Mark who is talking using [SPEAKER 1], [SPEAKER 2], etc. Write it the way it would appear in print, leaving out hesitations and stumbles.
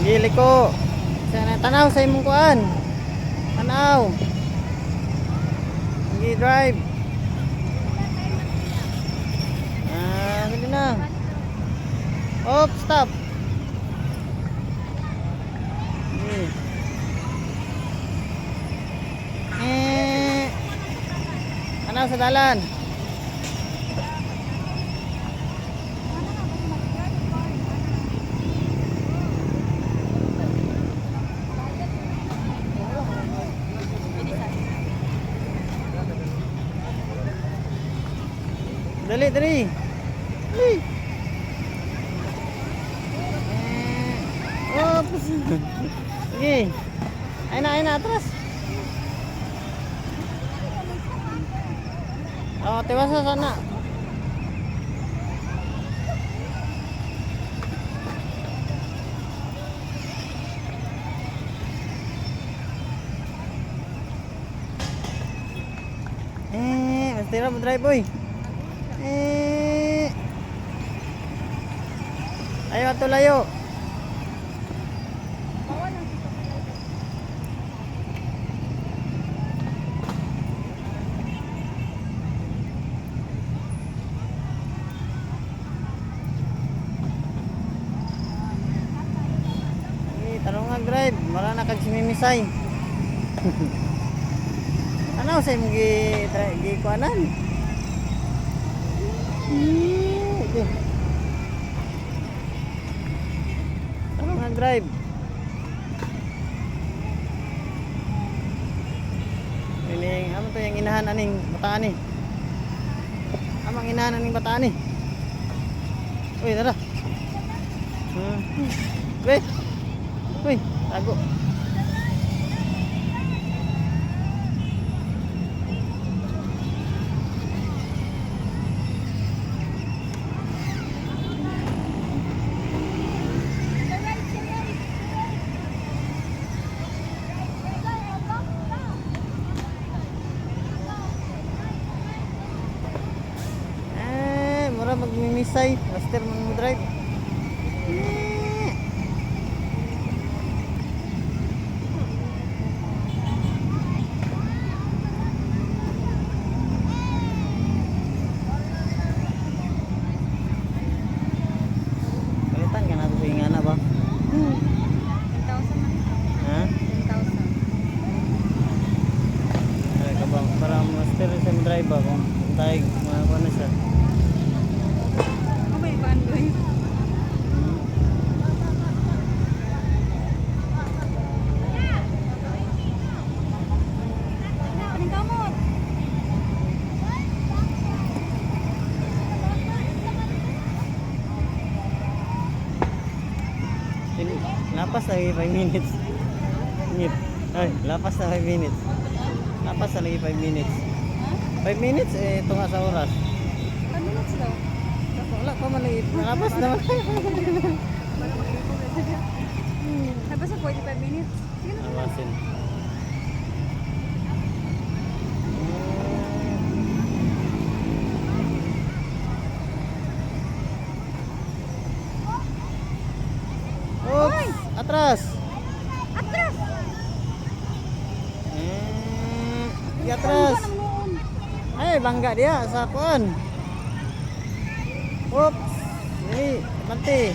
[SPEAKER 1] Gili ko. Tanaw sa imong kuan. Tanaw. Gi drive. Sige na. Op, stop. Tanaw sa dalan. Dali, dali. Dali. Oops. Sige. Ayun na, atras. Oh, tiwas sa sana. Mesti ra mo drive boy. Ayo ato layo. Tarong nga drive, mara na kag simimisay. Ano sa imong gi kuanan? Tarong nga drive. Ini amo to yang inahan aning bataan ni. Amang inahan aning bataan ni. Uy, tara. Weh. Uy, tago. Mura magmimisay, master man mo drive. Ba? 10,000
[SPEAKER 2] man.
[SPEAKER 1] Ha?
[SPEAKER 2] 10,000.
[SPEAKER 1] Ay, kabang para master sa drive ba kung tayo mga na siya.
[SPEAKER 2] Ano ba yung bandoy? Anong kamot?
[SPEAKER 1] Lapas lagi 5 minutes. Ngit. Ay, lapas na 5 minutes. Lapas na lagi 5 minutes. 5 minutes ito nga sa oras.
[SPEAKER 2] 5 minutes daw.
[SPEAKER 1] Wala pa maliit. Lapas naman.
[SPEAKER 2] Tapos sa 45 minutes. Sige na.
[SPEAKER 1] Lapasin. Oops, atras.
[SPEAKER 2] Atras!
[SPEAKER 1] Atras. Ay, bangga dia sa kuan. Oops. Ini, mati.